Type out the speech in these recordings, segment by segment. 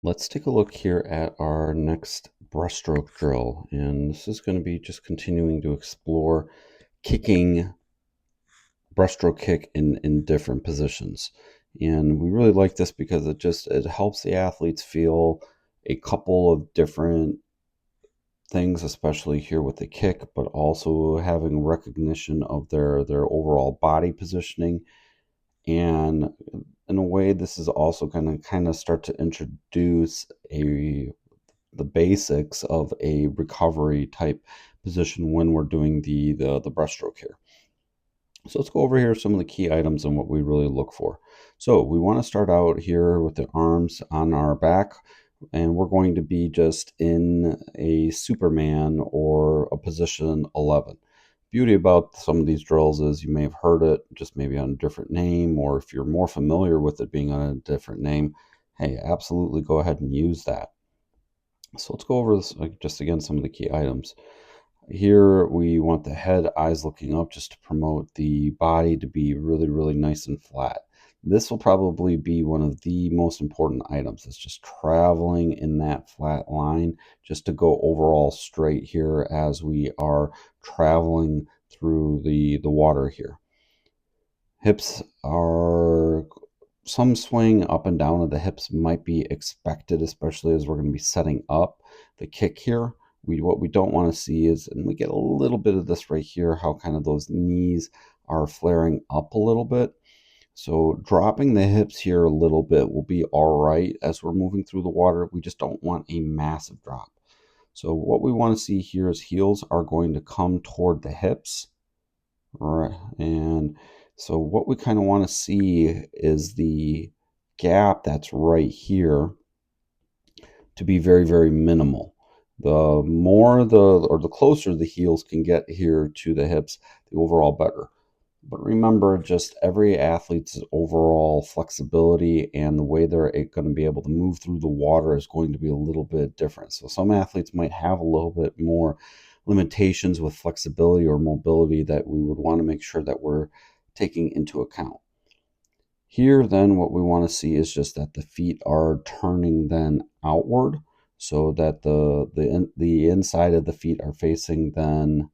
Let's take a look here at our next breaststroke drill, and this is going to be just continuing to explore kicking breaststroke kick in different positions. And we really like this because it helps the athletes feel a couple of different things, especially here with the kick, but also having recognition of their overall body positioning. And in a way, this is also going to kind of start to introduce the basics of a recovery type position when we're doing the breaststroke here. So let's go over here some of the key items and what we really look for. So we want to start out here with the arms on our back, and we're going to be just in a Superman or a position 11. Beauty about some of these drills is you may have heard it just maybe on a different name, or if you're more familiar with it being on a different name, hey, absolutely go ahead and use that. So let's go over this just again some of the key items. Here we want the head, eyes looking up, just to promote the body to be really, really nice and flat. This will probably be one of the most important items. It's just traveling in that flat line, just to go overall straight here as we are traveling through the water here. Hips are some swing up and down of the hips might be expected, especially as we're going to be setting up the kick here. What we don't want to see is, and we get a little bit of this right here, how kind of those knees are flaring up a little bit. So dropping the hips here a little bit will be all right as we're moving through the water. We just don't want a massive drop. So what we want to see here is heels are going to come toward the hips. Right. And so what we kind of want to see is the gap that's right here to be very, very minimal. The more the closer the heels can get here to the hips, the overall better. But remember, just every athlete's overall flexibility and the way they're going to be able to move through the water is going to be a little bit different. So some athletes might have a little bit more limitations with flexibility or mobility that we would want to make sure that we're taking into account. Here, then, what we want to see is just that the feet are turning then outward, so that the inside of the feet are facing then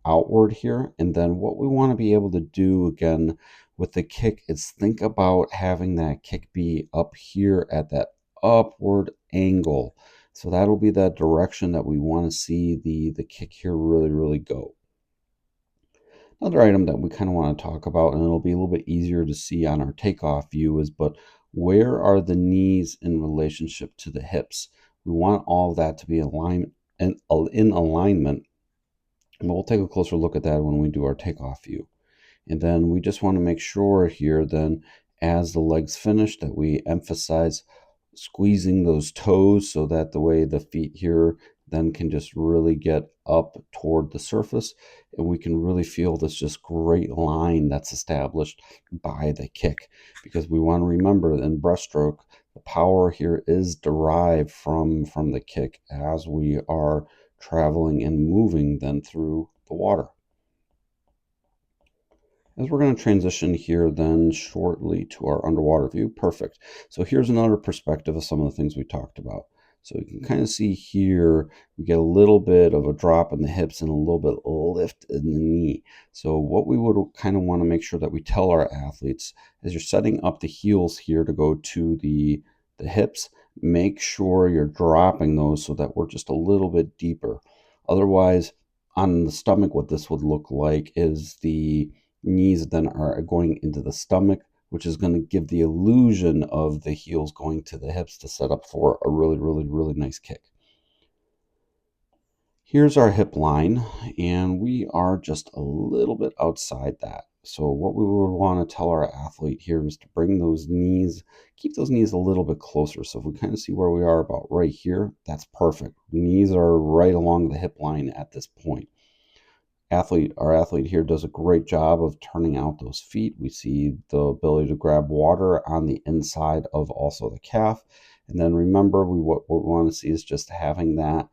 outward here. And then what we want to be able to do again with the kick is think about having that kick be up here at that upward angle. So that'll be that direction that we want to see the kick here really, really go. Another item that we kind of want to talk about, and it'll be a little bit easier to see on our takeoff view, is but where are the knees in relationship to the hips? We want all of that to be in alignment, and we'll take a closer look at that when we do our takeoff view. And then we just want to make sure here then as the legs finish that we emphasize squeezing those toes so that the way the feet here then can just really get up toward the surface, and we can really feel this just great line that's established by the kick, because we want to remember in breaststroke the power here is derived from the kick as we are traveling and moving then through the water. As we're going to transition here then shortly to our underwater view. Perfect. So here's another perspective of some of the things we talked about. So you can kind of see here, we get a little bit of a drop in the hips and a little bit lift in the knee. So what we would kind of want to make sure that we tell our athletes as you're setting up the heels here to go to the hips, make sure you're dropping those so that we're just a little bit deeper. Otherwise, on the stomach, what this would look like is the knees then are going into the stomach, which is going to give the illusion of the heels going to the hips to set up for a really, really, really nice kick. Here's our hip line, and we are just a little bit outside that. So what we would want to tell our athlete here is to bring those knees, keep those knees a little bit closer. So if we kind of see where we are about right here, that's perfect. Knees are right along the hip line at this point. Our athlete here does a great job of turning out those feet. We see the ability to grab water on the inside of also the calf. And then remember, what we want to see is just having that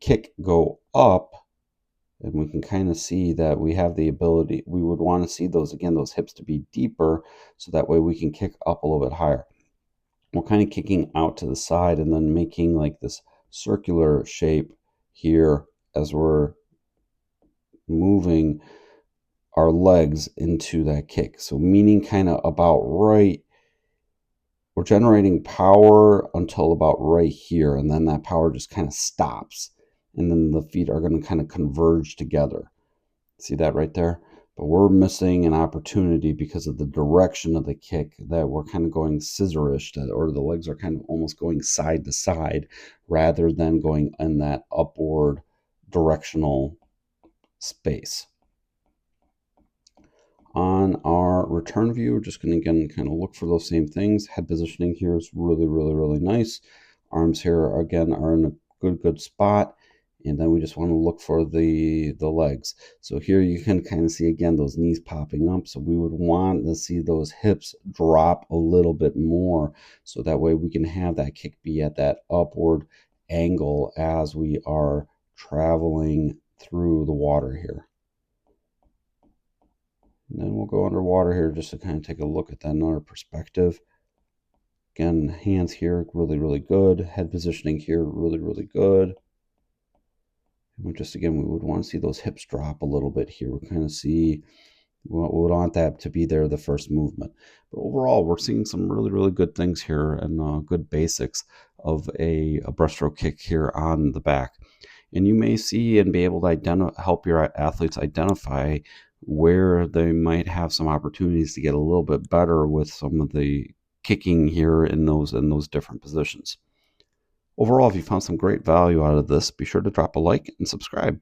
kick go up. And we can kind of see that we have the ability, we would want to see those, again, those hips to be deeper, so that way we can kick up a little bit higher. We're kind of kicking out to the side and then making like this circular shape here as we're moving our legs into that kick. So meaning kind of about right, we're generating power until about right here, and then that power just kind of stops. And then the feet are going to kind of converge together. See that right there? But we're missing an opportunity because of the direction of the kick, that we're kind of going scissorish, or the legs are kind of almost going side to side rather than going in that upward directional space. On our return view, we're just going to again kind of look for those same things. Head positioning here is really, really, really nice. Arms here again are in a good spot. And then we just want to look for the legs. So here you can kind of see again those knees popping up. So we would want to see those hips drop a little bit more. So that way we can have that kick be at that upward angle as we are traveling through the water here. And then we'll go underwater here just to kind of take a look at that another perspective. Again, hands here, really, really good. Head positioning here, really, really good. And we just, again, we would want to see those hips drop a little bit here. We kind of see, we would want that to be there the first movement. But overall, we're seeing some really, really good things here and good basics of a breaststroke kick here on the back. And you may see and be able to help your athletes identify where they might have some opportunities to get a little bit better with some of the kicking here in those different positions. Overall, if you found some great value out of this, be sure to drop a like and subscribe.